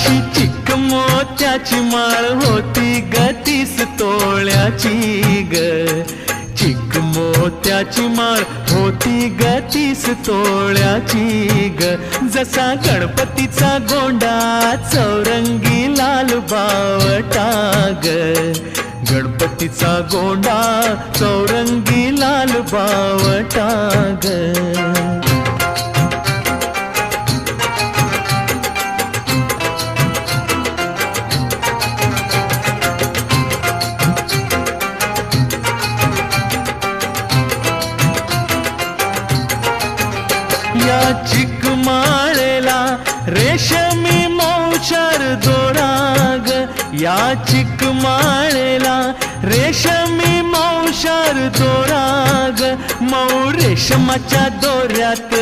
अशी चिक मोत्याची माळ होती ग 30 तोळ्याची ग. चिक मोत्याची माळ होती ग 30 तोळ्याची ग. जसा गणपतीचा गोंडा चौरंगी लाल बावटा ग. गणपतीचा गोंडा चौरंगी लाल बावटा ग. या चिकमाळेला रेशमी मौचार दोराग. या चिकमाळेला रेशमी मौचार दोराग. मऊ रेशमाच्या दोऱ्यात